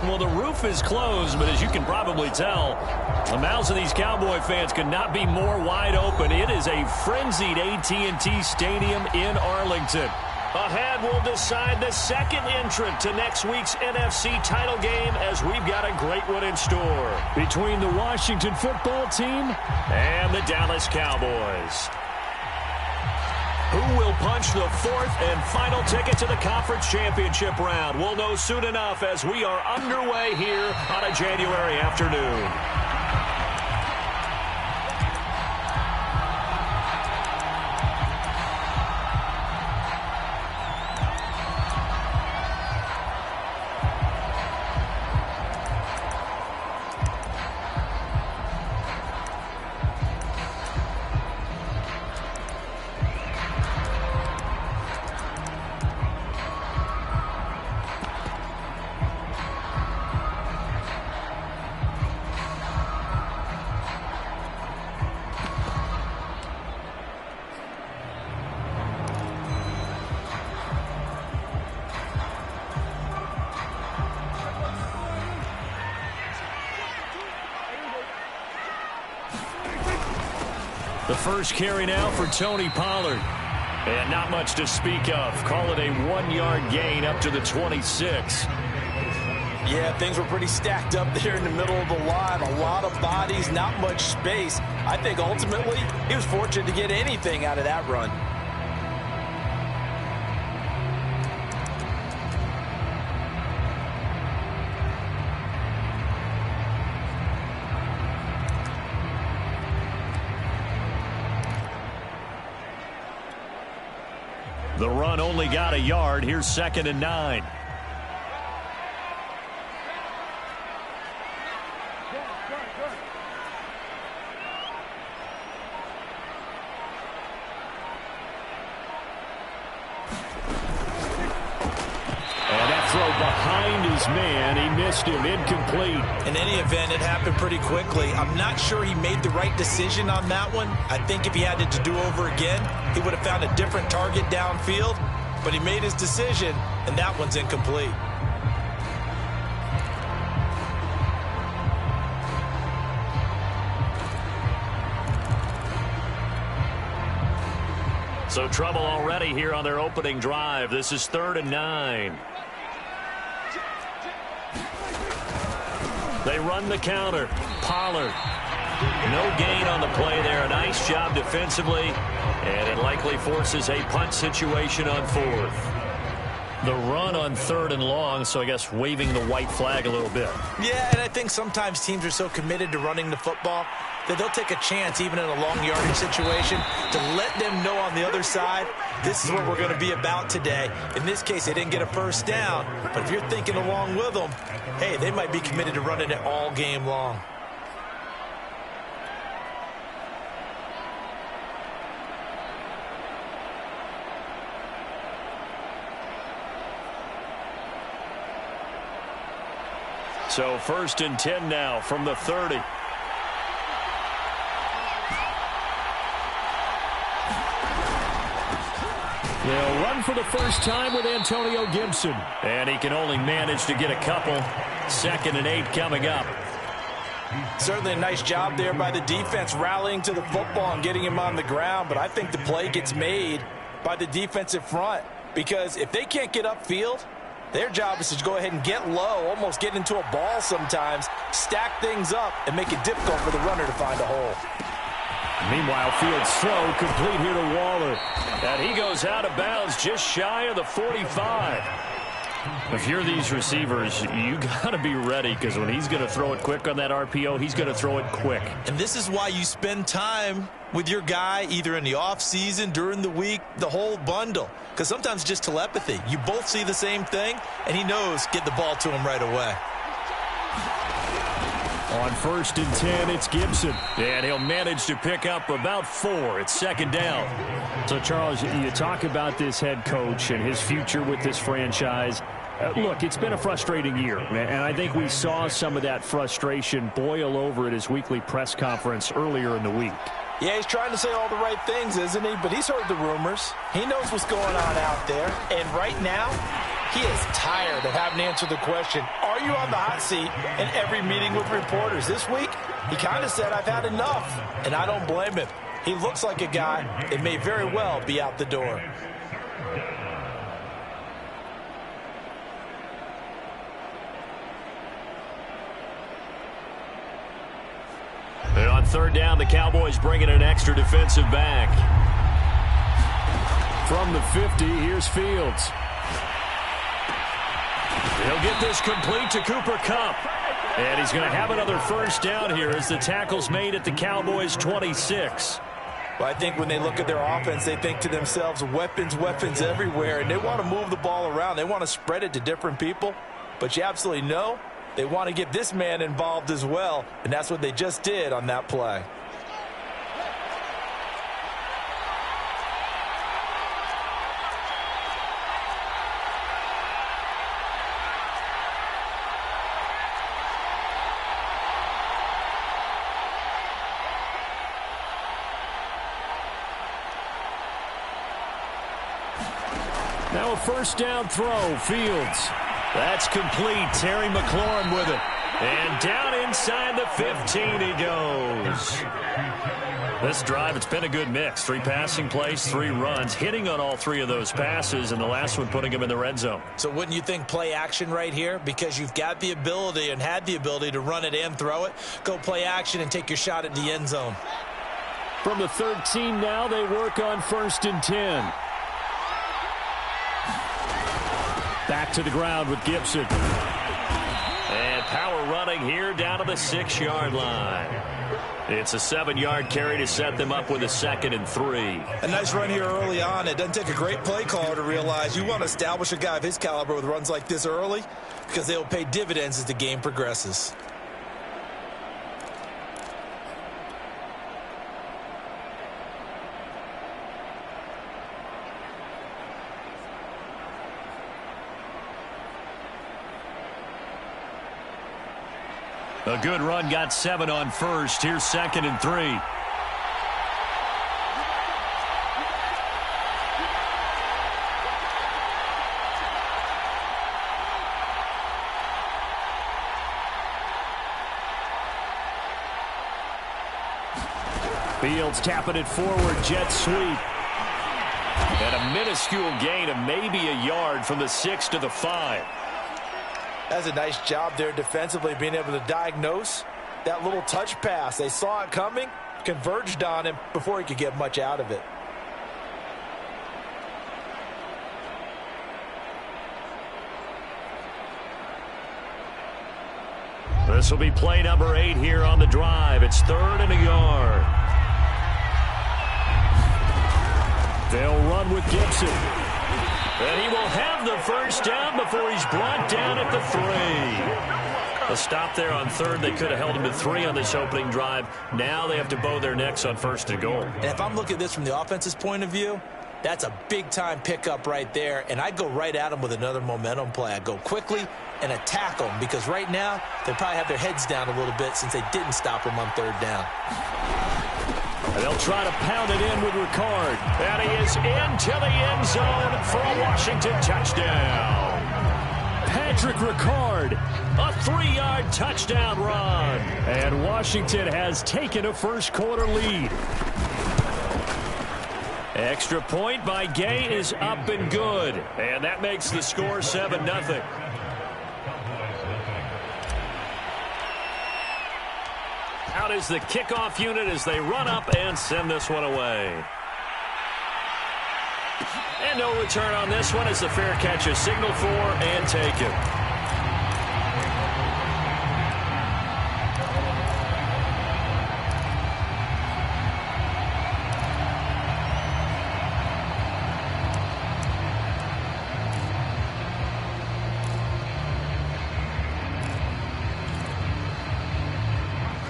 Well, the roof is closed, but as you can probably tell, the mouths of these Cowboy fans could not be more wide open. It is a frenzied AT&T Stadium in Arlington. Ahead, we'll decide the second entrant to next week's NFC title game as we've got a great one in store between the Washington football team and the Dallas Cowboys. Who will punch the fourth and final ticket to the conference championship round? We'll know soon enough as we are underway here on a January afternoon. The first carry now for Tony Pollard. And not much to speak of. Call it a 1-yard gain up to the 26. Yeah, things were pretty stacked up there in the middle of the line. A lot of bodies, not much space. I think ultimately he was fortunate to get anything out of that run. The run only got a yard. Here's 2nd and 9. Behind his man, he missed him, incomplete. In any event, it happened pretty quickly. I'm not sure he made the right decision on that one. I think if he had it to do over again, he would have found a different target downfield, but he made his decision, and that one's incomplete. So trouble already here on their opening drive. This is 3rd and 9. They run the counter. Pollard. No gain on the play there. A nice job defensively. And it likely forces a punt situation on 4th. The run on 3rd and long, so I guess waving the white flag a little bit. Yeah, and I think sometimes teams are so committed to running the football that they'll take a chance, even in a long yardage situation, to let them know on the other side, this is what we're going to be about today. In this case, they didn't get a first down, but if you're thinking along with them, hey, they might be committed to running it all game long. So 1st and 10 now from the 30. They'll run for the first time with Antonio Gibson. And he can only manage to get a couple. 2nd and 8 coming up. Certainly a nice job there by the defense rallying to the football and getting him on the ground. But I think the play gets made by the defensive front. Because if they can't get upfield, their job is to go ahead and get low, almost get into a ball sometimes, stack things up, and make it difficult for the runner to find a hole. Meanwhile, Fields throw complete here to Waller. And he goes out of bounds just shy of the 45. If you're these receivers, you got to be ready because when he's going to throw it quick on that RPO, he's going to throw it quick. And this is why you spend time with your guy either in the offseason, during the week, the whole bundle. Because sometimes just telepathy. You both see the same thing, and he knows get the ball to him right away. On 1st and 10, it's Gibson. And he'll manage to pick up about 4. It's 2nd down. So, Charles, you talk about this head coach and his future with this franchise. Look, it's been a frustrating year, and I think we saw some of that frustration boil over at his weekly press conference earlier in the week. Yeah, he's trying to say all the right things, isn't he? But he's heard the rumors. He knows what's going on out there. And right now, he is tired of having to answer the question, are you on the hot seat in every meeting with reporters. This week, he kind of said, I've had enough, and I don't blame him. He looks like a guy that may very well be out the door. And on third down, the Cowboys bring in an extra defensive back. From the 50, here's Fields. He'll get this complete to Cooper Kupp. And he's going to have another first down here as the tackle's made at the Cowboys' 26. Well, I think when they look at their offense, they think to themselves, weapons, weapons everywhere, and they want to move the ball around. They want to spread it to different people. But you absolutely know they want to get this man involved as well, and that's what they just did on that play. Now a first down throw, Fields. That's complete. Terry McLaurin with it. And down inside the 15 he goes. This drive, it's been a good mix. 3 passing plays, 3 runs, hitting on all 3 of those passes, and the last one putting him in the red zone. So wouldn't you think play action right here? Because you've got the ability and had the ability to run it and throw it. Go play action and take your shot at the end zone. From the 13 now, they work on first and 10. Back to the ground with Gibson. And power running here down to the 6-yard line. It's a 7-yard carry to set them up with a 2nd and 3. A nice run here early on. It doesn't take a great play caller to realize you want to establish a guy of his caliber with runs like this early because they will pay dividends as the game progresses. A good run, got 7 on first. Here's 2nd and 3. Fields tapping it forward, jet sweep. And a minuscule gain of maybe a yard from the 6 to the 5. That's a nice job there defensively, being able to diagnose that little touch pass. They saw it coming, converged on him before he could get much out of it. This will be play number 8 here on the drive. It's 3rd and a yard. They'll run with Gibson. And he will have the first down before he's brought down at the 3. A stop there on 3rd. They could have held him to 3 on this opening drive. Now they have to bow their necks on 1st and goal. And if I'm looking at this from the offense's point of view, that's a big-time pickup right there. And I'd go right at him with another momentum play. I'd go quickly and attack them because right now they probably have their heads down a little bit since they didn't stop him on 3rd down. And they'll try to pound it in with Ricard. And he is into the end zone for a Washington touchdown. Patrick Ricard, a 3-yard touchdown run. And Washington has taken a first-quarter lead. Extra point by Gay is up and good. And that makes the score 7-0. Out is the kickoff unit as they run up and send this one away. And no return on this one as the fair catch is signaled for and taken.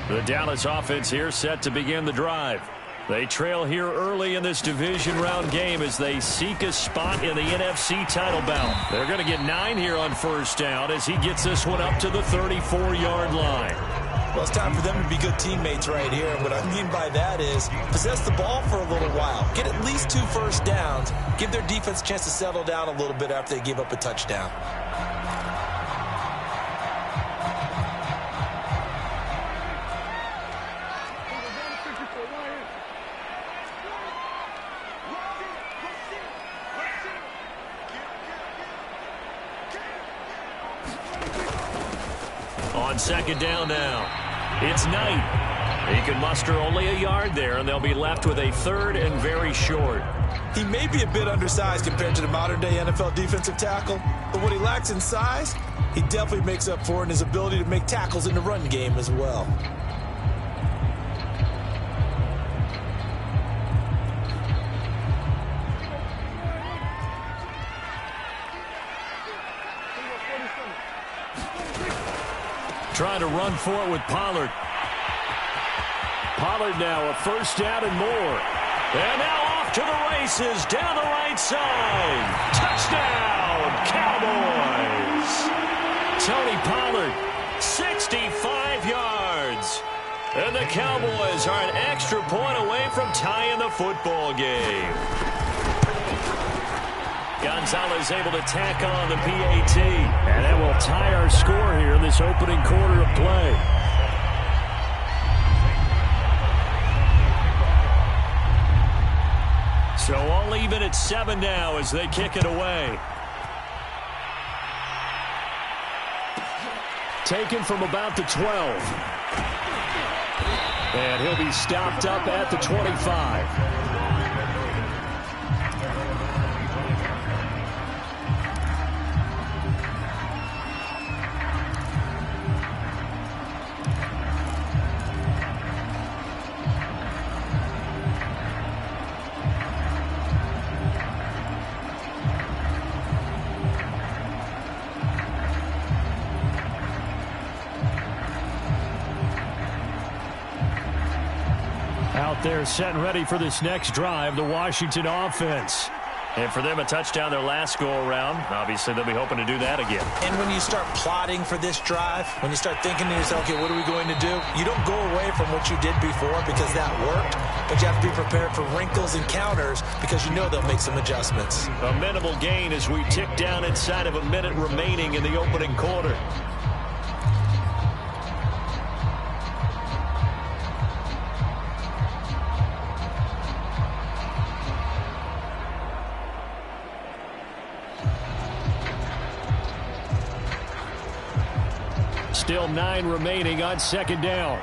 The Dallas offense here set to begin the drive. They trail here early in this division round game as they seek a spot in the NFC title bout. They're going to get 9 here on first down as he gets this one up to the 34-yard line. Well, it's time for them to be good teammates right here. And what I mean by that is possess the ball for a little while. Get at least 2 first downs. Give their defense a chance to settle down a little bit after they give up a touchdown. On second down now, it's Knight. He can muster only a yard there, and they'll be left with a 3rd and very short. He may be a bit undersized compared to the modern-day NFL defensive tackle, but what he lacks in size, he definitely makes up for in his ability to make tackles in the run game as well. Trying to run for it with Pollard. Pollard now a 1st down and more. And now off to the races down the right side. Touchdown, Cowboys. Tony Pollard, 65 yards. And the Cowboys are an extra point away from tying the football game. Gonzalez able to tack on the PAT. And that will tie our score here in this opening quarter of play. So all even at 7 now as they kick it away. Taken from about the 12. And he'll be stopped up at the 25. Out there set and ready for this next drive, the Washington offense. And for them, a touchdown their last go-around. Obviously, they'll be hoping to do that again. And when you start plotting for this drive, when you start thinking to yourself, okay, what are we going to do? You don't go away from what you did before because that worked, but you have to be prepared for wrinkles and counters because you know they'll make some adjustments. A minimal gain as we tick down inside of a minute remaining in the opening quarter. Still 9 remaining on second down.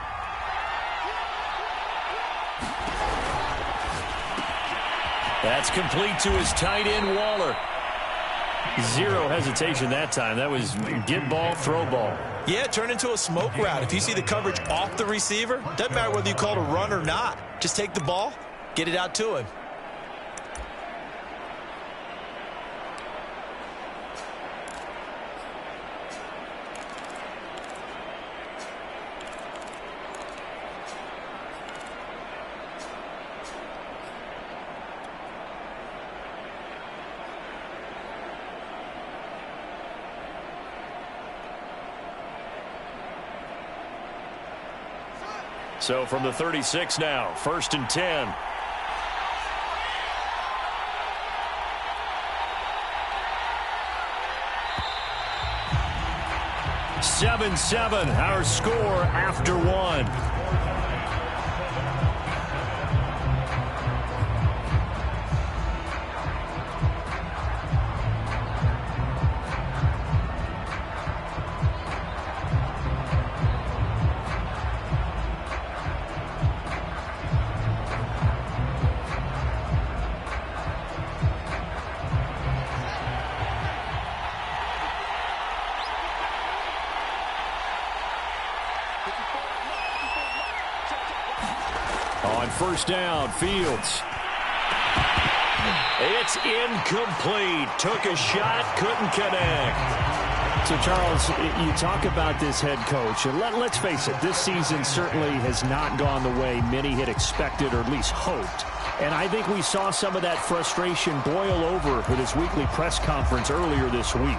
That's complete to his tight end, Waller. Zero hesitation that time. That was get ball, throw ball. Yeah, turn into a smoke route. If you see the coverage off the receiver, doesn't matter whether you call it a run or not. Just take the ball, get it out to him. So from the 36 now, 1st and 10. Seven, our score after 1. On 1st down, Fields. It's incomplete. Took a shot, couldn't connect. So, Charles, you talk about this head coach, and let's face it, this season certainly has not gone the way many had expected or at least hoped. And I think we saw some of that frustration boil over with his weekly press conference earlier this week.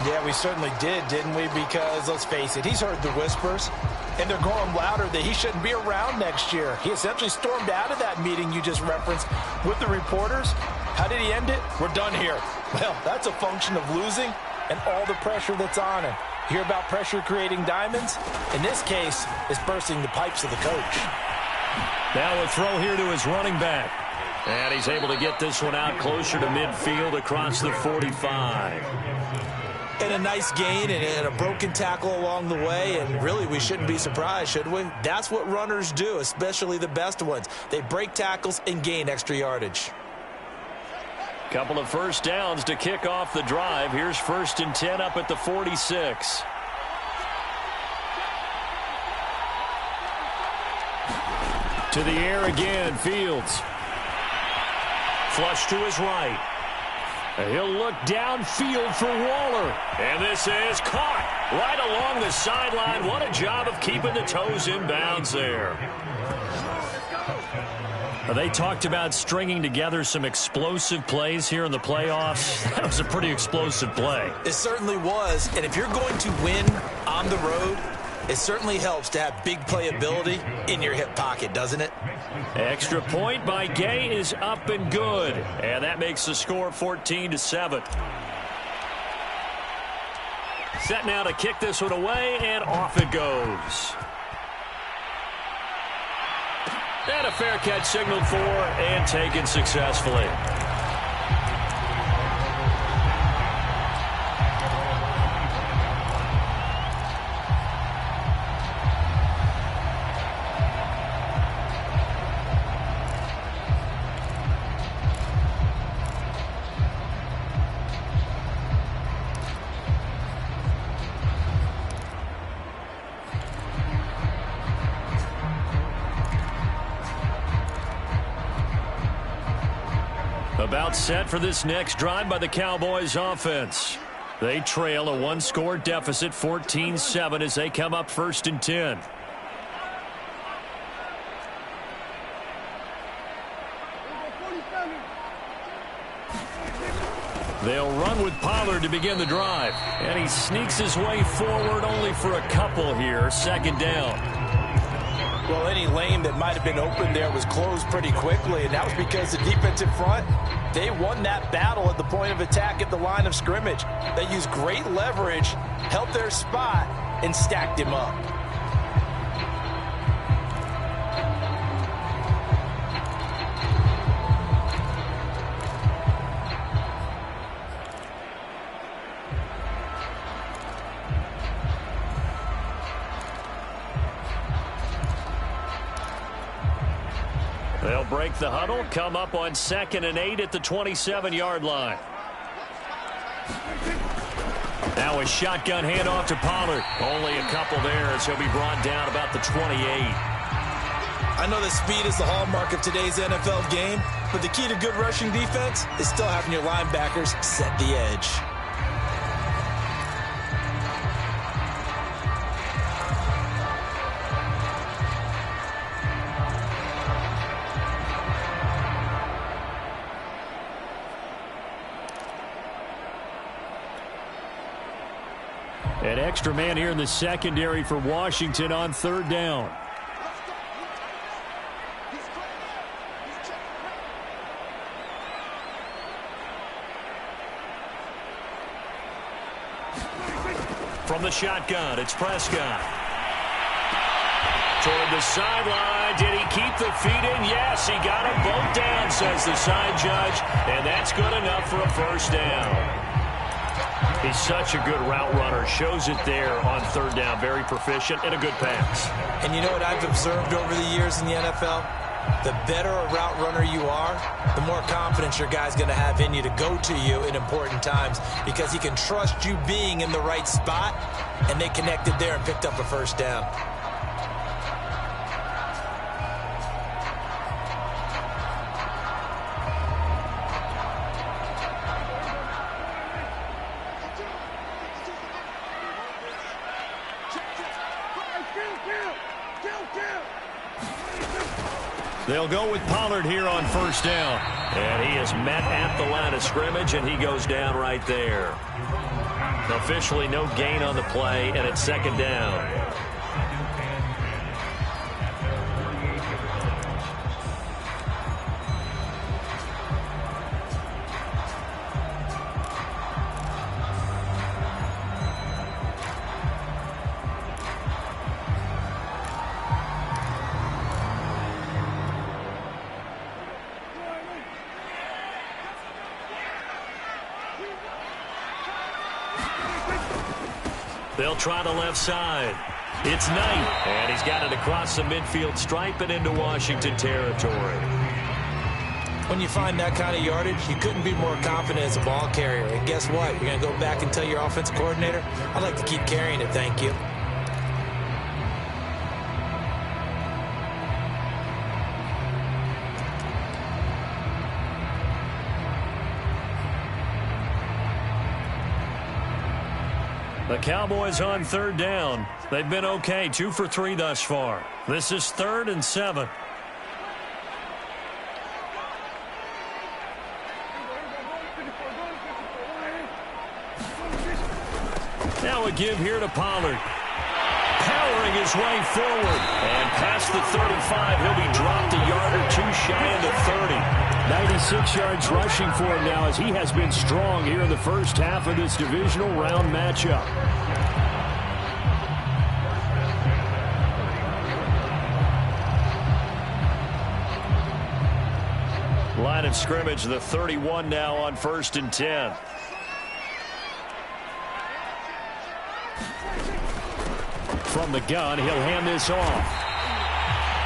Yeah, we certainly did, didn't we? Because, let's face it, he's heard the whispers, and they're growing louder that he shouldn't be around next year. He essentially stormed out of that meeting you just referenced with the reporters. How did he end it? We're done here. Well, that's a function of losing and all the pressure that's on him. Hear about pressure creating diamonds? In this case, it's bursting the pipes of the coach. Now a throw here to his running back. And he's able to get this one out closer to midfield across the 45. And a nice gain and a broken tackle along the way, and really we shouldn't be surprised, should we? That's what runners do, especially the best ones. They break tackles and gain extra yardage. Couple of first downs to kick off the drive. Here's 1st and 10 up at the 46. To the air again, Fields. Flush to his right. He'll look downfield for Waller. And this is caught right along the sideline. What a job of keeping the toes in bounds there. They talked about stringing together some explosive plays here in the playoffs. That was a pretty explosive play. It certainly was. And if you're going to win on the road, it certainly helps to have big playability in your hip pocket, doesn't it? Extra point by Gay is up and good. And that makes the score 14-7. Set now to kick this one away, and off it goes. And a fair catch signaled for and taken successfully. About set for this next drive by the Cowboys offense. They trail a one-score deficit, 14-7, as they come up 1st and 10. They'll run with Pollard to begin the drive. And he sneaks his way forward only for a couple here. 2nd down. Well, any lane that might have been open there was closed pretty quickly, and that was because the defensive front, they won that battle at the point of attack at the line of scrimmage. They used great leverage, held their spot, and stacked him up. They'll break the huddle, come up on 2nd and 8 at the 27-yard line. Now a shotgun handoff to Pollard. Only a couple there as he'll be brought down about the 28. I know that speed is the hallmark of today's NFL game, but the key to good rushing defense is still having your linebackers set the edge. An extra man here in the secondary for Washington on 3rd down. From the shotgun, it's Prescott. Toward the sideline. Did he keep the feet in? Yes, he got them both down, says the side judge. And that's good enough for a 1st down. He's such a good route runner. Shows it there on 3rd down. Very proficient and a good pass. And you know what I've observed over the years in the NFL? The better a route runner you are, the more confidence your guy's going to have in you to go to you in important times because he can trust you being in the right spot, and they connected there and picked up a 1st down. They'll go with Pollard here on 1st down. And he is met at the line of scrimmage, and he goes down right there. Officially no gain on the play, and it's 2nd down. They'll try the left side. It's Knight, and he's got it across the midfield stripe and into Washington territory. When you find that kind of yardage, you couldn't be more confident as a ball carrier. And guess what? You're going to go back and tell your offensive coordinator, I'd like to keep carrying it, thank you. The Cowboys on third down. They've been okay, 2 for 3 thus far. This is 3rd and 7. Now a give here to Pollard. Powering his way forward. And past the 35, he'll be dropped a yard or 2 shy of the 30. 96 yards rushing for him now as he has been strong here in the first half of this divisional round matchup. Line of scrimmage, the 31 now on 1st and 10. From the gun, he'll hand this off.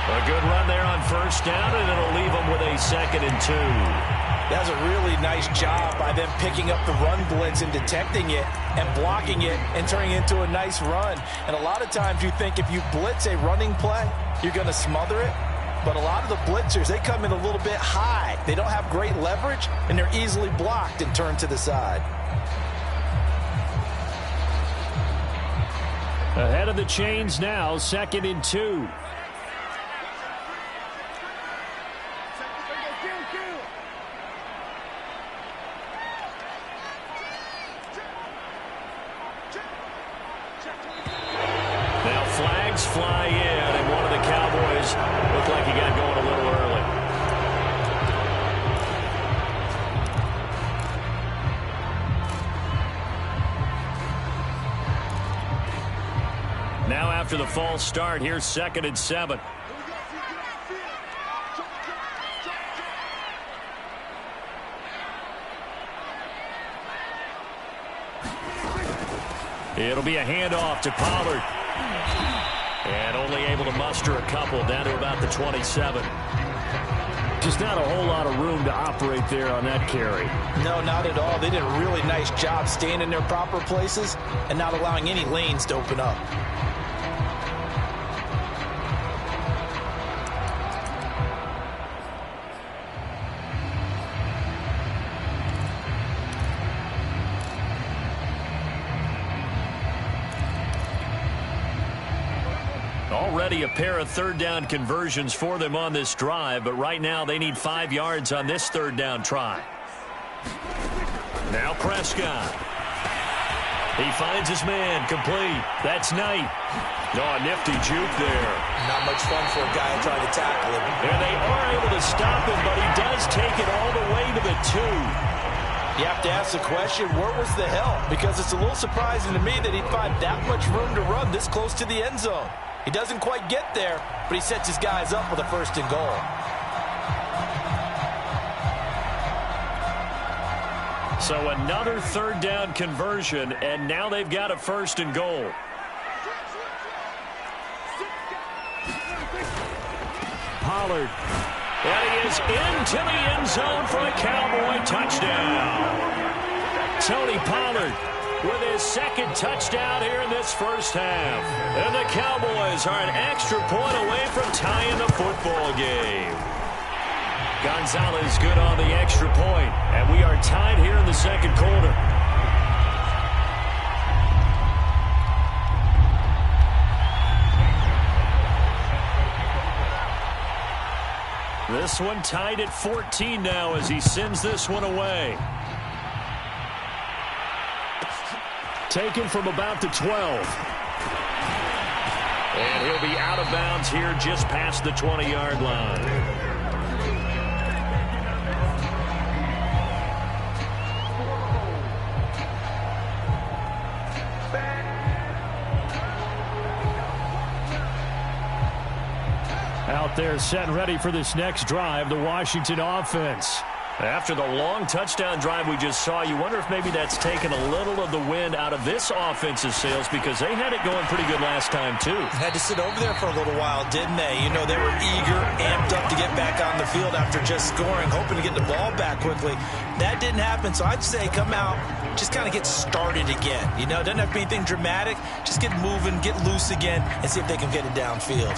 A good run there on 1st down, and it'll leave them with a 2nd and 2. That's a really nice job by them picking up the run blitz and detecting it and blocking it and turning it into a nice run. And a lot of times you think if you blitz a running play, you're going to smother it. But a lot of the blitzers, they come in a little bit high. They don't have great leverage, and they're easily blocked and turned to the side. Ahead of the chains now, 2nd and 2. Now flags fly in, and one of the Cowboys looked like he got going a little early. Now after the false start, here's 2nd and 7. It'll be a handoff to Pollard. And only able to muster a couple down to about the 27. Just not a whole lot of room to operate there on that carry. No, not at all. They did a really nice job staying in their proper places and not allowing any lanes to open up. Already a pair of 3rd down conversions for them on this drive, but right now they need 5 yards on this 3rd down try. Now Prescott. He finds his man, complete. That's Knight. Oh, a nifty juke there. Not much fun for a guy trying to tackle him. And they are able to stop him, but he does take it all the way to the 2. You have to ask the question, where was the help? Because it's a little surprising to me that he'd find that much room to run this close to the end zone. He doesn't quite get there, but he sets his guys up with a 1st and goal. So another 3rd down conversion, and now they've got a 1st and goal. Pollard. And he is into the end zone for a Cowboy touchdown. Tony Pollard with his 2nd touchdown here in this first half. And the Cowboys are an extra point away from tying the football game. Gonzalez good on the extra point, and we are tied here in the 2nd quarter. This one tied at 14 now as he sends this one away. Taken from about the 12. And he'll be out of bounds here just past the 20-yard line. Out there set ready for this next drive, the Washington offense. After the long touchdown drive we just saw, you wonder if maybe that's taken a little of the wind out of this offense's sails because they had it going pretty good last time, too. Had to sit over there for a little while, didn't they? You know, they were eager, amped up to get back on the field after just scoring, hoping to get the ball back quickly. That didn't happen, so I'd say come out, just kind of get started again. You know, doesn't have to be anything dramatic. Just get moving, get loose again, and see if they can get it downfield.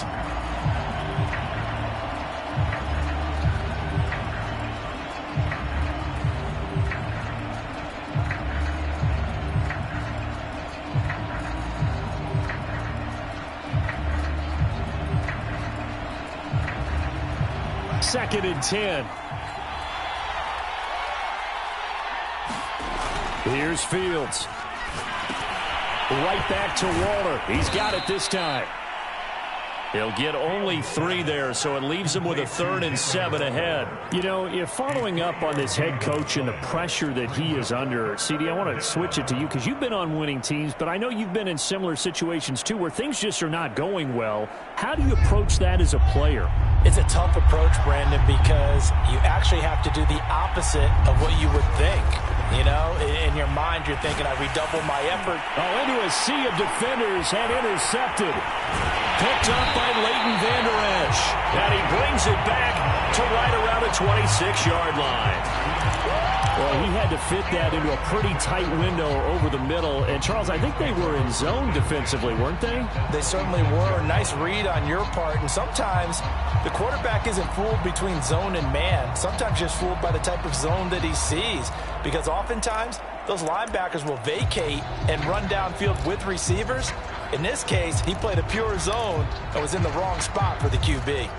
Second and 10. Here's Fields. Right back to Waller. He's got it this time. He'll get only 3 there, so it leaves him with a 3rd and 7 ahead. You know, if following up on this head coach and the pressure that he is under, CD, I want to switch it to you because you've been on winning teams, but I know you've been in similar situations too where things just are not going well. How do you approach that as a player? It's a tough approach, Brandon, because you actually have to do the opposite of what you would think. You know, in your mind, you're thinking, I redouble my effort. Oh, into a sea of defenders and intercepted. Picked up by Leighton Vander Esch. And he brings it back to right around the 26-yard line. Well, he had to fit that into a pretty tight window over the middle. And, Charles, I think they were in zone defensively, weren't they? They certainly were. Nice read on your part. And sometimes the quarterback isn't fooled between zone and man. Sometimes just fooled by the type of zone that he sees. Because oftentimes, those linebackers will vacate and run downfield with receivers. In this case, he played a pure zone and was in the wrong spot for the QB.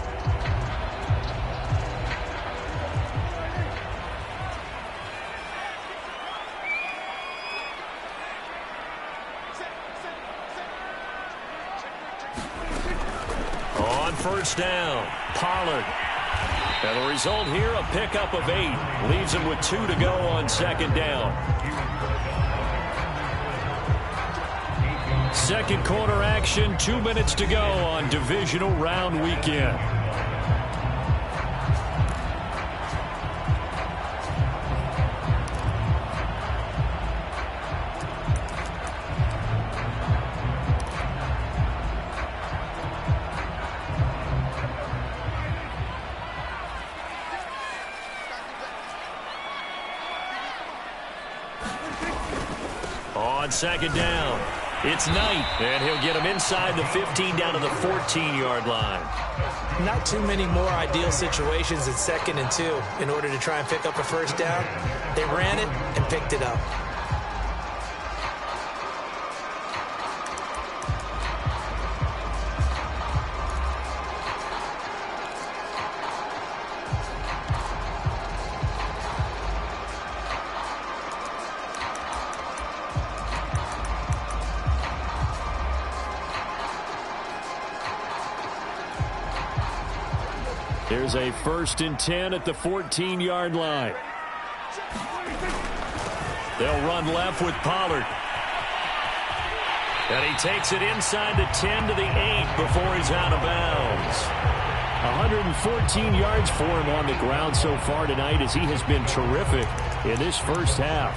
On first down, Pollard. And the result here, a pickup of 8. Leaves him with 2 to go on second down. Second quarter action, 2 minutes to go on divisional round weekend. On second down, it's Knight, and he'll get him inside the 15 down to the 14-yard line. Not too many more ideal situations in 2nd and 2 in order to try and pick up a first down. They ran it and picked it up. Here's a 1st and 10 at the 14-yard line. They'll run left with Pollard. And he takes it inside the 10 to the 8 before he's out of bounds. 114 yards for him on the ground so far tonight as he has been terrific in this first half.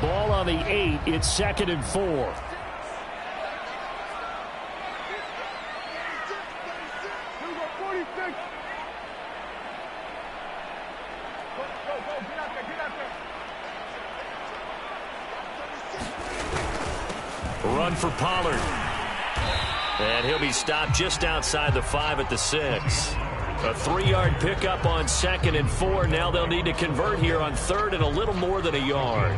Ball on the 8. It's 2nd and 4. Run for Pollard. And he'll be stopped just outside the 5 at the 6. A 3-yard pickup on 2nd and 4. Now they'll need to convert here on 3rd and a little more than a yard.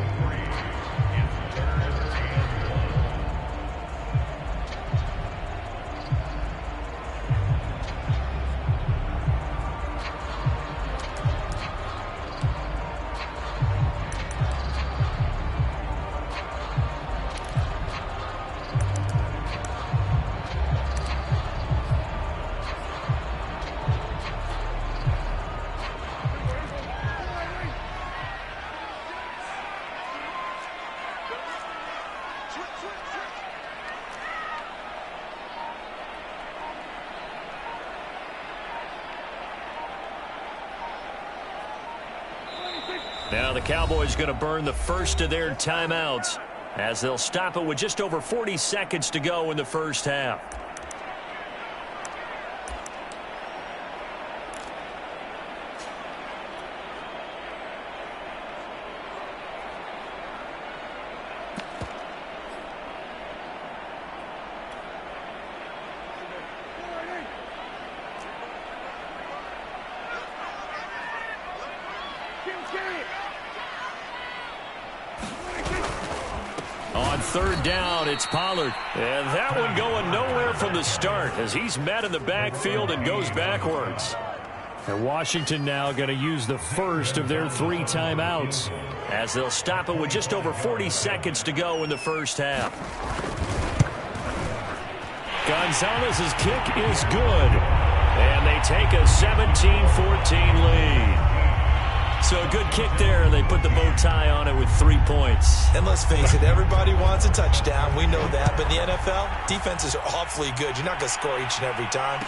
Now the Cowboys going to burn the first of their timeouts as they'll stop it with just over 40 seconds to go in the first half. On third down, it's Pollard. And that one going nowhere from the start as he's met in the backfield and goes backwards. And Washington now going to use the first of their 3 timeouts as they'll stop it with just over 40 seconds to go in the first half. Gonzalez's kick is good. And they take a 17-14 lead. So a good kick there. They put the bow tie on it with 3 points. And let's face it, everybody wants a touchdown. We know that. But in the NFL, defenses are awfully good. You're not going to score each and every time.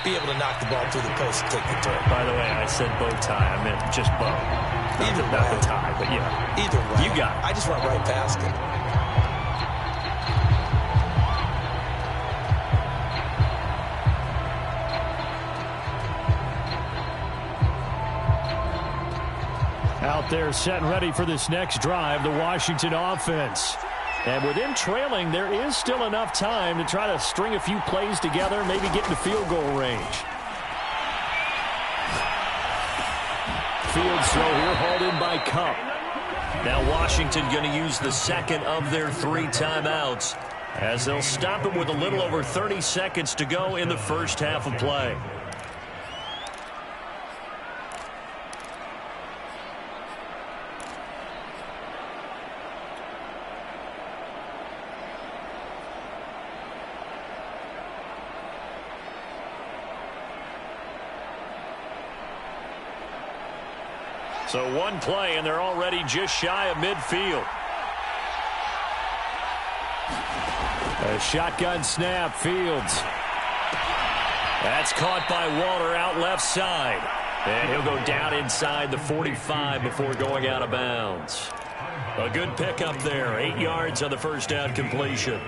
Be able to knock the ball through the post and take the turn. By the way, I said bow tie. I meant just bow. Either way. Not the tie, but yeah. Either way. You got it. I just went right past it. Out there set and ready for this next drive, the Washington offense. And with them trailing, there is still enough time to try to string a few plays together, maybe get into field goal range. Field throw here, hauled in by Cup. Now Washington going to use the second of their 3 timeouts as they'll stop it with a little over 30 seconds to go in the first half of play. So one play, and they're already just shy of midfield. A shotgun snap, Fields. That's caught by Walter out left side. And he'll go down inside the 45 before going out of bounds. A good pickup there. 8 yards on the first down completion.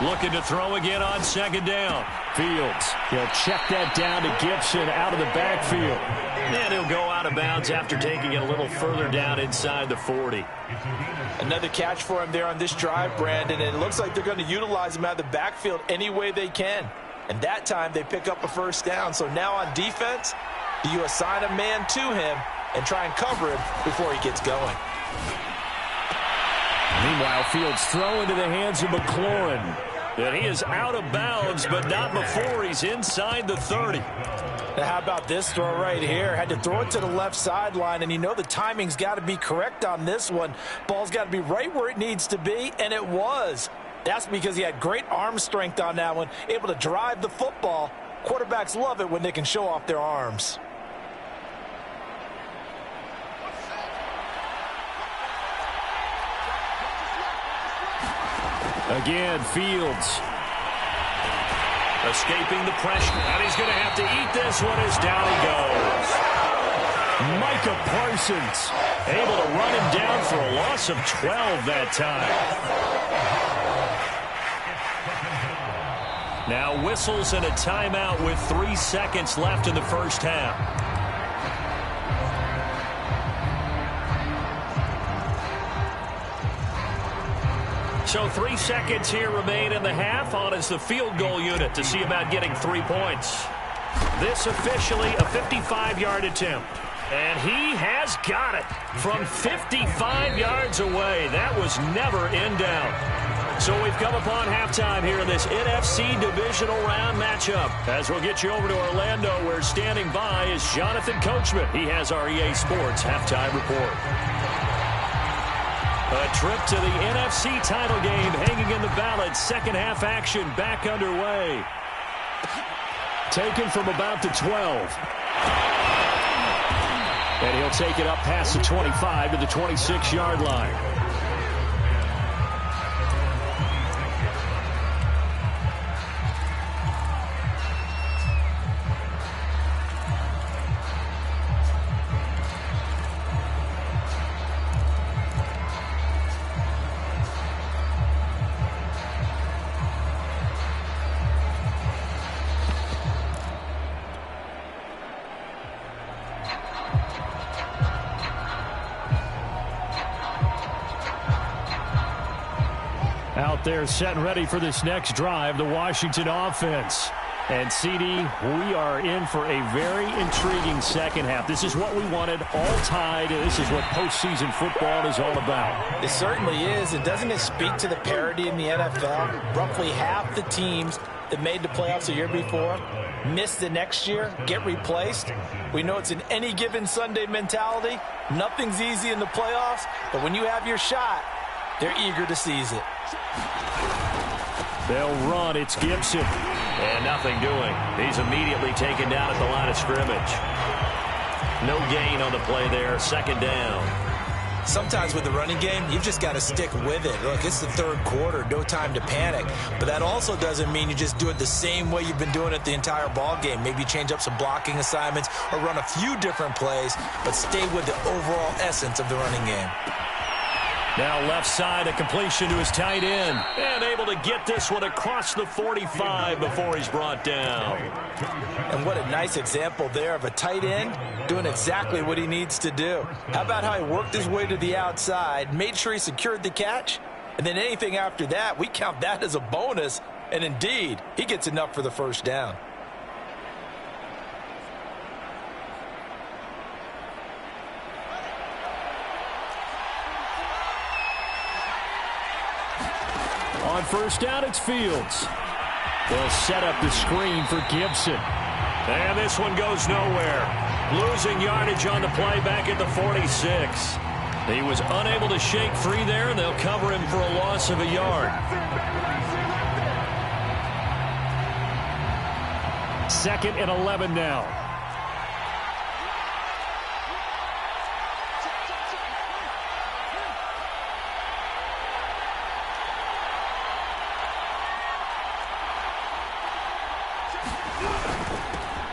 Looking to throw again on second down. Fields. He'll check that down to Gibson out of the backfield. And he'll go out of bounds after taking it a little further down inside the 40. Another catch for him there on this drive, Brandon. And it looks like they're going to utilize him out of the backfield any way they can. And that time they pick up a first down. So now on defense, do you assign a man to him and try and cover him before he gets going? Meanwhile, Fields throw into the hands of McLaurin. And he is out of bounds, but not before he's inside the 30. Now how about this throw right here? Had to throw it to the left sideline, and you know the timing's got to be correct on this one. Ball's got to be right where it needs to be, and it was. That's because he had great arm strength on that one, able to drive the football. Quarterbacks love it when they can show off their arms. Again, Fields. Escaping the pressure. And he's going to have to eat this one as down he goes. Micah Parsons able to run him down for a loss of 12 that time. Now whistles and a timeout with 3 seconds left in the first half. So 3 seconds here remain in the half. On is the field goal unit to see about getting 3 points. This officially a 55-yard attempt. And he has got it from 55 yards away. That was never in doubt. So we've come upon halftime here in this NFC divisional round matchup. As we'll get you over to Orlando, where standing by is Jonathan Coachman. He has our EA Sports halftime report. A trip to the NFC title game hanging in the balance. Second half action back underway. Taken from about the 12. And he'll take it up past the 25 to the 26-yard line. out there setting ready for this next drive, the Washington offense. And, CD, we are in for a very intriguing second half. This is what we wanted, all tied. This is what postseason football is all about. It certainly is. And doesn't it speak to the parity in the NFL? Roughly half the teams that made the playoffs the year before miss the next year, get replaced. We know it's an any given Sunday mentality. Nothing's easy in the playoffs, but when you have your shot, they're eager to seize it. They'll run. It's Gibson. And nothing doing. He's immediately taken down at the line of scrimmage. No gain on the play there. Second down. Sometimes with the running game, you've just got to stick with it. Look, it's the third quarter, no time to panic. But that also doesn't mean you just do it the same way you've been doing it the entire ball game. Maybe change up some blocking assignments or run a few different plays, but stay with the overall essence of the running game. Now left side, a completion to his tight end. And able to get this one across the 45 before he's brought down. And what a nice example there of a tight end doing exactly what he needs to do. How about how he worked his way to the outside, made sure he secured the catch, and then anything after that, we count that as a bonus. And indeed, he gets enough for the first down. On first down, it's Fields. They'll set up the screen for Gibson. And this one goes nowhere. Losing yardage on the play back at the 46. He was unable to shake free there, and they'll cover him for a loss of a yard. Second and 11 now.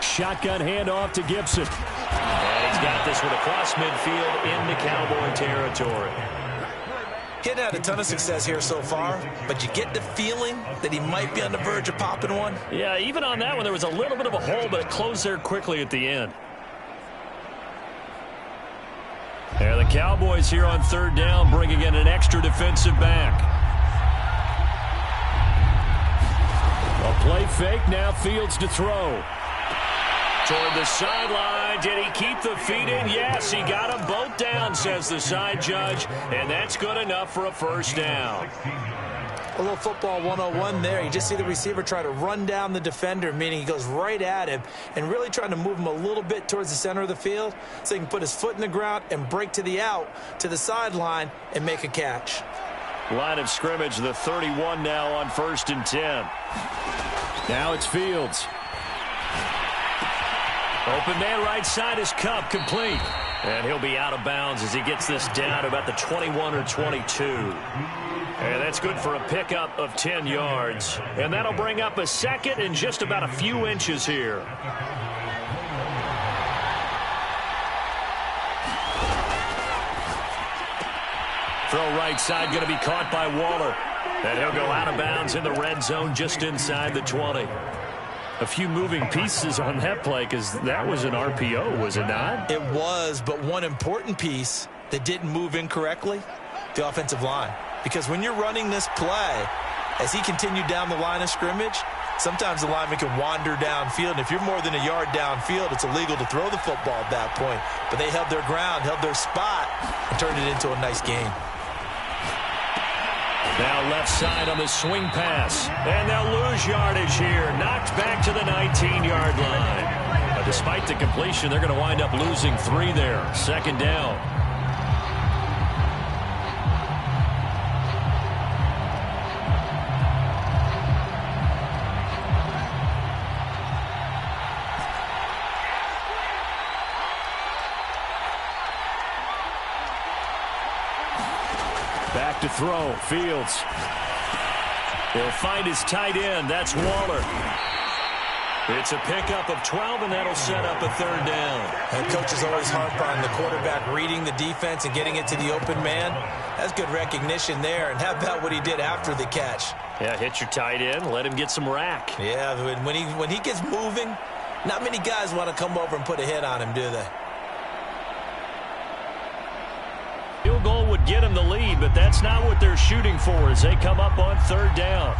Shotgun handoff to Gibson. And he's got this one across midfield into Cowboy territory. He hadn't had a ton of success here so far, but you get the feeling that he might be on the verge of popping one. Yeah, even on that one, there was a little bit of a hole, but it closed there quickly at the end. And the Cowboys here on third down, bringing in an extra defensive back. A play fake, now Fields to throw. Toward the sideline. Did he keep the feet in? Yes, he got them both down, says the side judge, and that's good enough for a first down. A little football 101 there. You just see the receiver try to run down the defender, meaning he goes right at him and really trying to move him a little bit towards the center of the field so he can put his foot in the ground and break to the out, to the sideline, and make a catch. Line of scrimmage, the 31 now on 1st and 10. Now it's Fields. Open man right side is Cup, complete. And he'll be out of bounds as he gets this down to about the 21 or 22. And that's good for a pickup of 10 yards. And that'll bring up a second and just about a few inches here. Throw right side going to be caught by Waller. And he'll go out of bounds in the red zone just inside the 20. A few moving pieces on that play because that was an RPO, was it not? It was, but one important piece that didn't move incorrectly, the offensive line. Because when you're running this play, as he continued down the line of scrimmage, sometimes the lineman can wander downfield. And if you're more than a yard downfield, it's illegal to throw the football at that point. But they held their ground, held their spot, and turned it into a nice gain. Now left side on the swing pass. And they'll lose yardage here. Knocked back to the 19-yard line. But despite the completion, they're going to wind up losing 3 there. Second down. Back to throw, Fields. He'll find his tight end. That's Waller. It's a pickup of 12, and that'll set up a third down. And coaches always harp on the quarterback reading the defense and getting it to the open man. That's good recognition there. And how about what he did after the catch? Yeah, hit your tight end, let him get some rack. Yeah, when he gets moving, not many guys want to come over and put a hit on him, do they? Field goal would get him the lead, but that's not what they're shooting for as they come up on third down.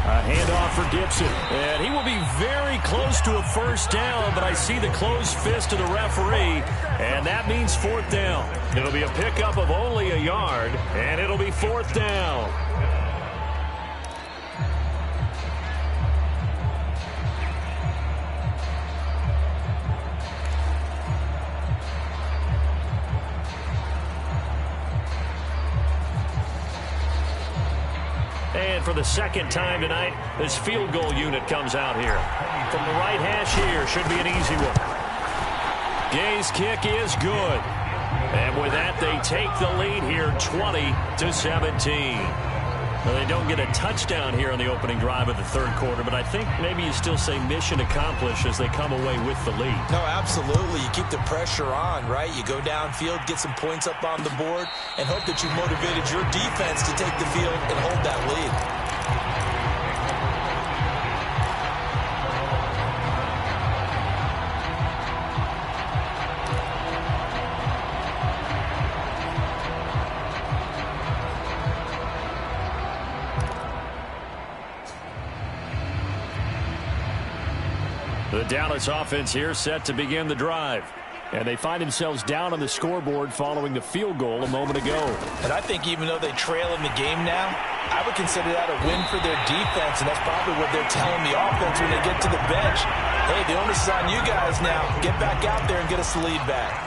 A handoff for Gibson. And he will be very close to a first down, but I see the closed fist of the referee, and that means fourth down. It'll be a pickup of only a yard, and it'll be fourth down. And for the second time tonight, this field goal unit comes out here. From the right hash here, should be an easy one. Gay's kick is good. And with that, they take the lead here 20-17. Well, they don't get a touchdown here on the opening drive of the third quarter, but I think maybe you still say mission accomplished as they come away with the lead. No, absolutely. You keep the pressure on, right? You go downfield, get some points up on the board, and hope that you've motivated your defense to take the field and hold that lead. The Dallas offense here set to begin the drive. And they find themselves down on the scoreboard following the field goal a moment ago. And I think even though they trail in the game now, I would consider that a win for their defense, and that's probably what they're telling the offense when they get to the bench. Hey, the onus is on you guys now. Get back out there and get us the lead back.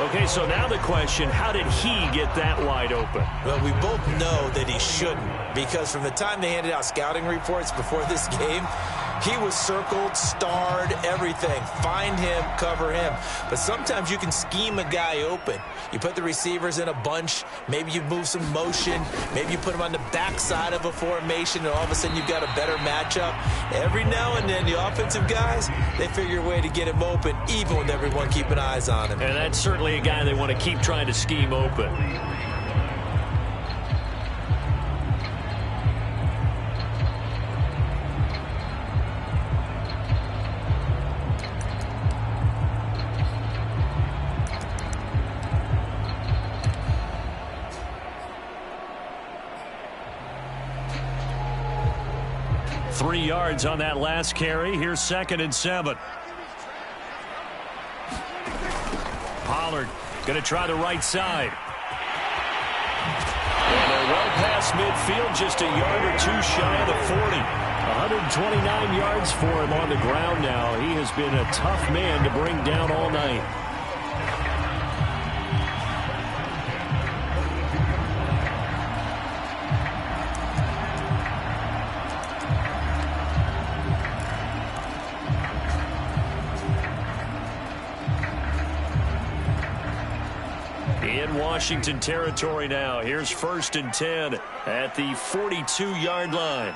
Okay, so now the question, how did he get that wide open? Well, we both know that he shouldn't, because from the time they handed out scouting reports before this game, he was circled, starred, everything. Find him, cover him. But sometimes you can scheme a guy open. You put the receivers in a bunch. Maybe you move some motion. Maybe you put them on the backside of a formation, and all of a sudden you've got a better matchup. Every now and then, the offensive guys, they figure a way to get him open, even with everyone keeping eyes on him. And that's certainly a guy they want to keep trying to scheme open. Three yards on that last carry. Here's 2nd and 7. Pollard going to try the right side. And they're well past midfield, just a yard or two shy of the 40. 129 yards for him on the ground now. He has been a tough man to bring down all night. In Washington territory now. Here's 1st and 10 at the 42-yard line.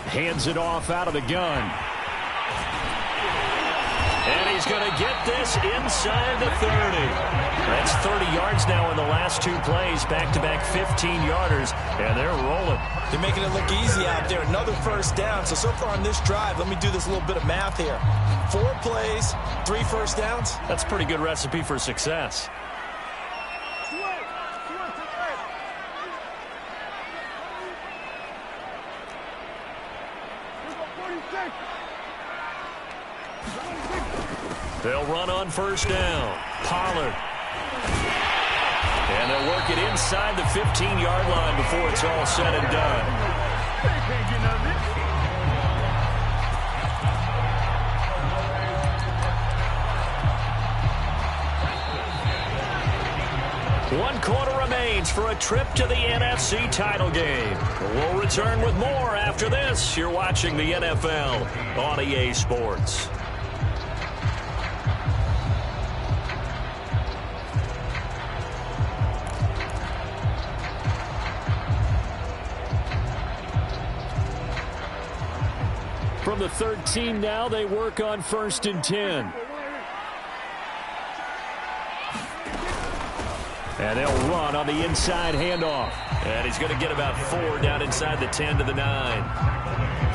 Hands it off out of the gun. And he's going to get this inside the 30. That's 30 yards now in the last two plays. Back-to-back 15-yarders, and they're rolling. They're making it look easy out there. Another first down. So far on this drive, let me do this little bit of math here. 4 plays, 3 first downs. That's a pretty good recipe for success. They'll run on first down. Pollard. And they'll work it inside the 15-yard line before it's all said and done. One quarter remains for a trip to the NFC title game. We'll return with more after this. You're watching the NFL on EA Sports. From the 13 now, they work on 1st and 10. And they'll run on the inside handoff. And he's going to get about 4 down inside the 10 to the 9.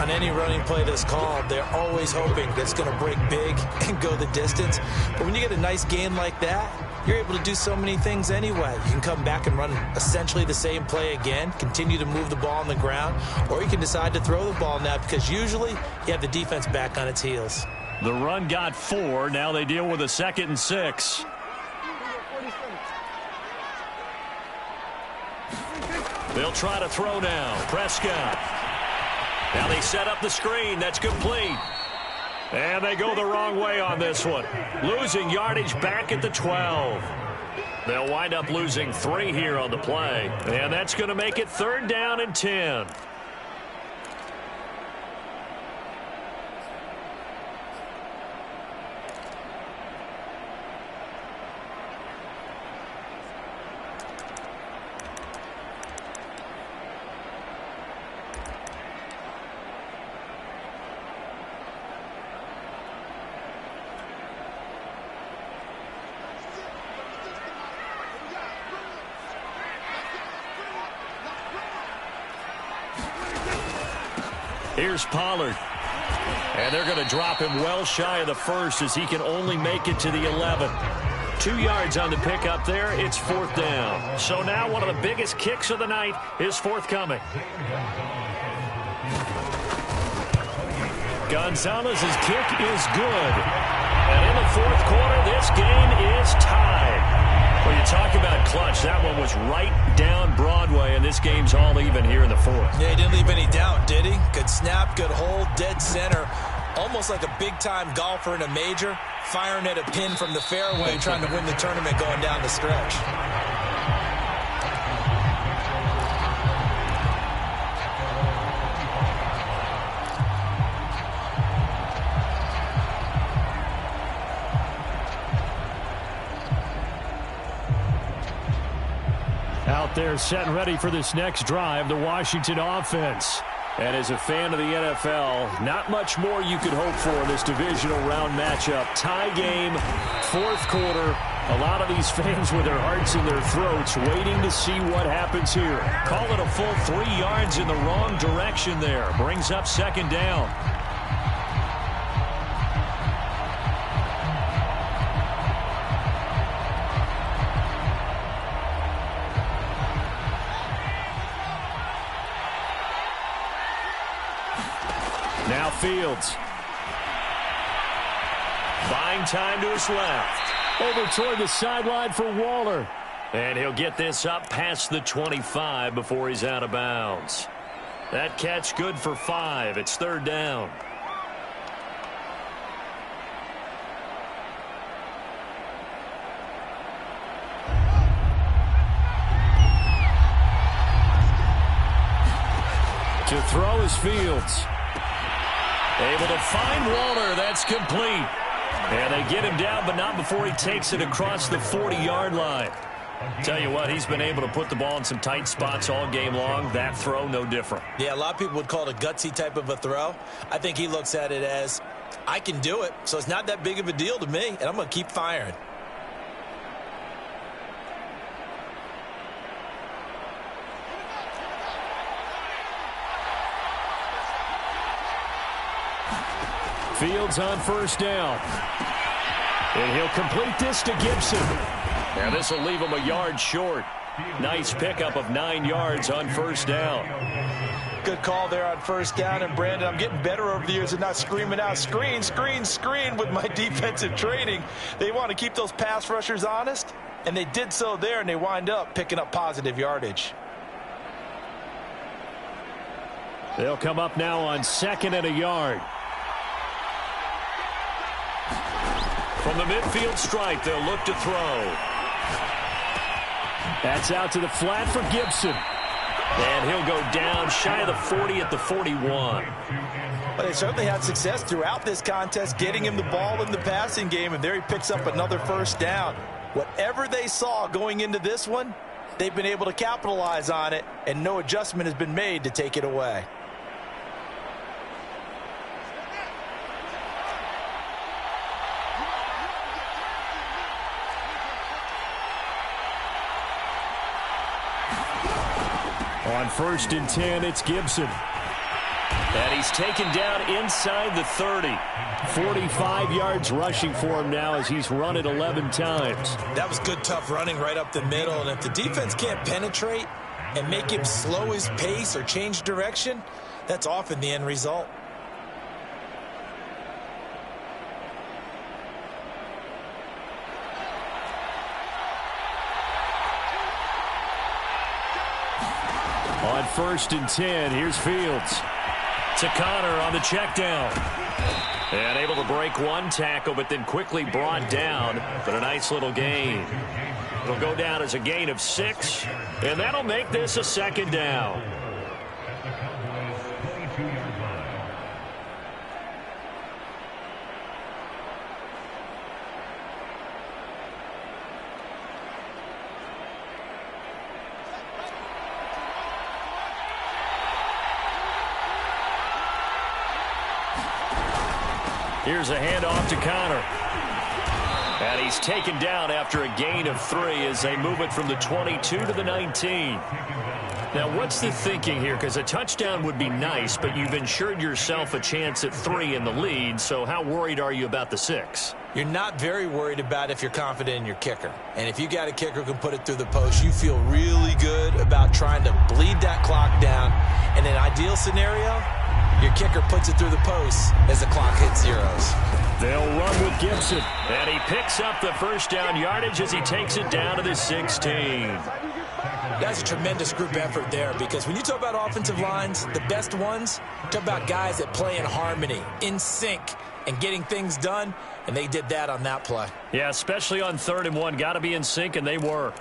On any running play that's called, they're always hoping that it's going to break big and go the distance. But when you get a nice gain like that, you're able to do so many things anyway. You can come back and run essentially the same play again, continue to move the ball on the ground, or you can decide to throw the ball now because usually you have the defense back on its heels. The run got 4. Now they deal with a 2nd and 6. They'll try to throw now. Prescott. Now they set up the screen. That's complete. And they go the wrong way on this one. Losing yardage back at the 12. They'll wind up losing 3 here on the play. And that's going to make it 3rd down and 10. Here's Pollard. And they're going to drop him well shy of the 1st as he can only make it to the 11. 2 yards on the pickup there. It's 4th down. So now one of the biggest kicks of the night is forthcoming. Gonzalez's kick is good. And in the 4th quarter, this game is tied. Well, you talk about clutch. That one was right down Broadway, and this game's all even here in the 4th. Yeah, he didn't leave any doubt, did he? Good snap, good hold, dead center. Almost like a big-time golfer in a major, firing at a pin from the fairway, trying to win the tournament going down the stretch. Out there set and ready for this next drive, the Washington offense. And as a fan of the NFL, not much more you could hope for in this divisional round matchup. Tie game, 4th quarter. A lot of these fans with their hearts in their throats waiting to see what happens here. Call it a full 3 yards in the wrong direction there. Brings up 2nd down. Now Fields. Buying time to his left. Over toward the sideline for Waller. And he'll get this up past the 25 before he's out of bounds. That catch good for 5. It's 3rd down. To throw is Fields. Able to find Waller. That's complete. And they get him down, but not before he takes it across the 40-yard line. Tell you what, he's been able to put the ball in some tight spots all game long. That throw, no different. Yeah, a lot of people would call it a gutsy type of a throw. I think he looks at it as, I can do it, so it's not that big of a deal to me, and I'm going to keep firing. Fields on 1st down. And he'll complete this to Gibson. And this will leave him a yard short. Nice pickup of 9 yards on 1st down. Good call there on 1st down. And, Brandon, I'm getting better over the years and not screaming out, screen, screen, screen with my defensive training. They want to keep those pass rushers honest, and they did so there, and they wind up picking up positive yardage. They'll come up now on 2nd and a yard. From the midfield stripe, they'll look to throw. That's out to the flat for Gibson. And he'll go down shy of the 40 at the 41. But they certainly had success throughout this contest, getting him the ball in the passing game, and there he picks up another 1st down. Whatever they saw going into this one, they've been able to capitalize on it, and no adjustment has been made to take it away. On 1st and 10, it's Gibson. And he's taken down inside the 30. 45 yards rushing for him now as he's run it 11 times. That was good, tough running right up the middle. And if the defense can't penetrate and make him slow his pace or change direction, that's often the end result. On 1st and 10, here's Fields. To Connor on the check down. And able to break one tackle, but then quickly brought down. But a nice little gain. It'll go down as a gain of 6, and that'll make this a 2nd down. Here's a handoff to Connor. And he's taken down after a gain of 3 as they move it from the 22 to the 19. Now, what's the thinking here? Because a touchdown would be nice, but you've ensured yourself a chance at 3 in the lead, so how worried are you about the 6? You're not very worried about if you're confident in your kicker. And if you got a kicker who can put it through the post, you feel really good about trying to bleed that clock down. In an ideal scenario, your kicker puts it through the post as the clock hits zeros. They'll run with Gibson. And he picks up the 1st down yardage as he takes it down to the 16. That's a tremendous group effort there, because when you talk about offensive lines, the best ones, talk about guys that play in harmony, in sync, and getting things done, and they did that on that play. Yeah, especially on 3rd and 1. Got to be in sync, and they were.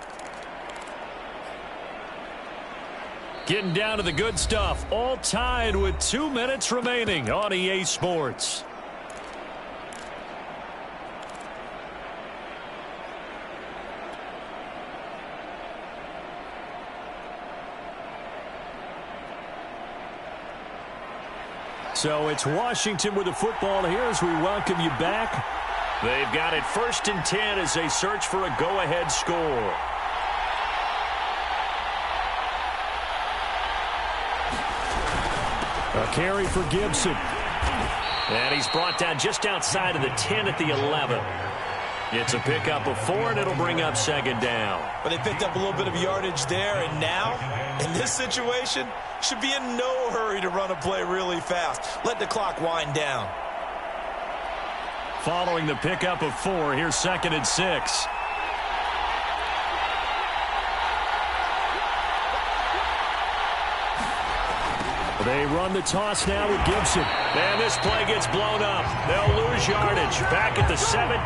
Getting down to the good stuff, all tied with 2 minutes remaining on EA Sports. So it's Washington with the football here as we welcome you back. They've got it 1st and 10 as they search for a go-ahead score. A carry for Gibson. And he's brought down just outside of the 10 at the 11. It's a pickup of 4, and it'll bring up 2nd down. But they picked up a little bit of yardage there, and now, in this situation, should be in no hurry to run a play really fast. Let the clock wind down. Following the pickup of 4, here's 2nd and 6. They run the toss now with Gibson. And this play gets blown up. They'll lose yardage back at the 17.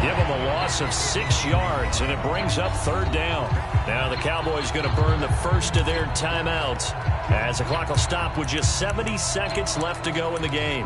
Give them a loss of 6 yards, and it brings up 3rd down. Now the Cowboys going to burn the first of their timeouts as the clock will stop with just 70 seconds left to go in the game.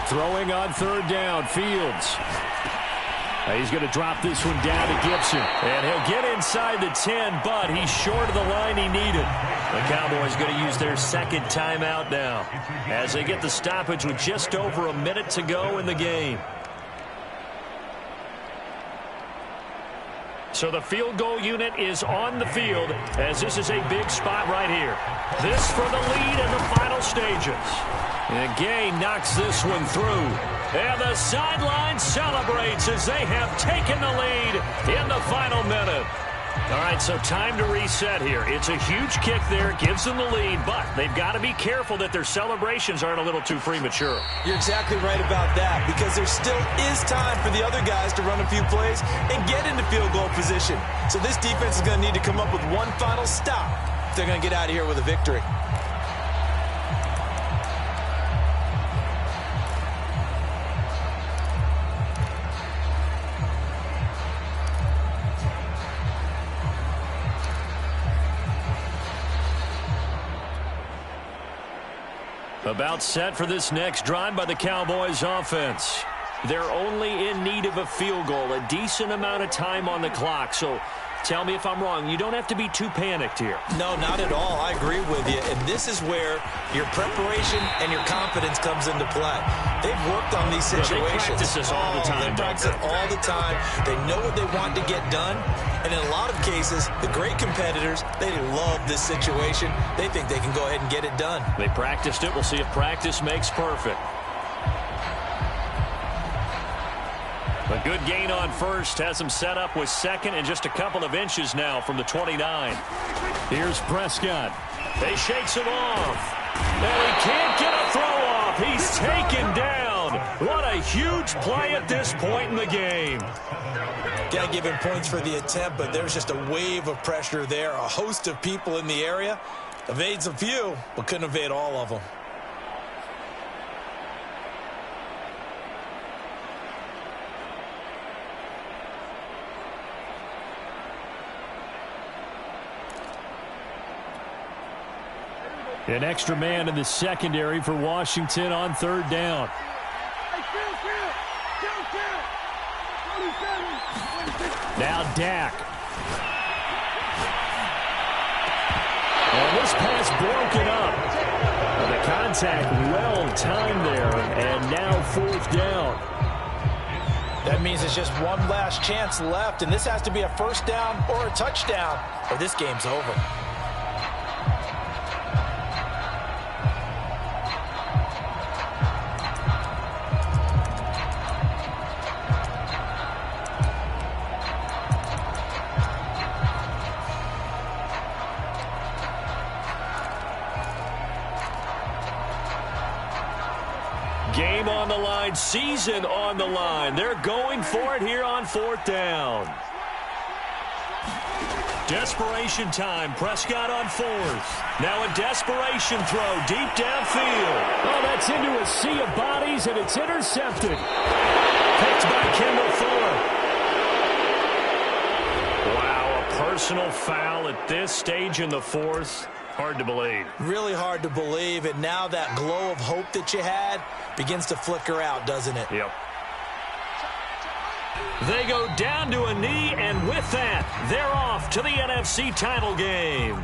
Throwing on 3rd down, Fields. He's going to drop this one down to Gibson. And he'll get inside the 10, but he's short of the line he needed. The Cowboys going to use their 2nd timeout now as they get the stoppage with just over a minute to go in the game. So the field goal unit is on the field as this is a big spot right here. This for the lead in the final stages. And Gay knocks this one through. And the sideline celebrates as they have taken the lead in the final minute. All right, so time to reset here. It's a huge kick there. Gives them the lead, but they've got to be careful that their celebrations aren't a little too premature. You're exactly right about that, because there still is time for the other guys to run a few plays and get into field goal position. So this defense is going to need to come up with one final stop if they're going to get out of here with a victory. About set for this next drive by the Cowboys offense. They're only in need of a field goal, a decent amount of time on the clock. So tell me if I'm wrong. You don't have to be too panicked here. No, not at all. I agree with you. And this is where your preparation and your confidence comes into play. They've worked on these situations. They practice this all the time. They practice it all the time. They know what they want to get done. And in a lot of cases, the great competitors, they love this situation. They think they can go ahead and get it done. They practiced it. We'll see if practice makes perfect. A good gain on first has him set up with second and just a couple of inches now from the 29. Here's Prescott. They shakes it off. And he can't get a throw off. He's taken down. What a huge play at this point in the game. Got to give him points for the attempt, but there's just a wave of pressure there. A host of people in the area. Evades a few, but couldn't evade all of them. An extra man in the secondary for Washington on third down. Now Dak. And this pass broken up. The contact well timed there, and now fourth down. That means it's just one last chance left, and this has to be a first down or a touchdown, or this game's over. Game on the line, season on the line. They're going for it here on fourth down. Desperation time. Prescott on fourth. Now a desperation throw deep downfield. Oh, that's into a sea of bodies, and it's intercepted. Picked by Kendall Fuller. Wow, a personal foul at this stage in the fourth. Hard to believe. Really hard to believe, and now that glow of hope that you had begins to flicker out, doesn't it? Yep. They go down to a knee, and with that, they're off to the NFC title game.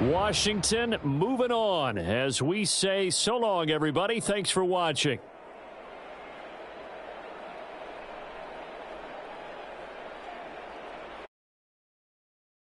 Washington moving on as we say so long, everybody. Thanks for watching.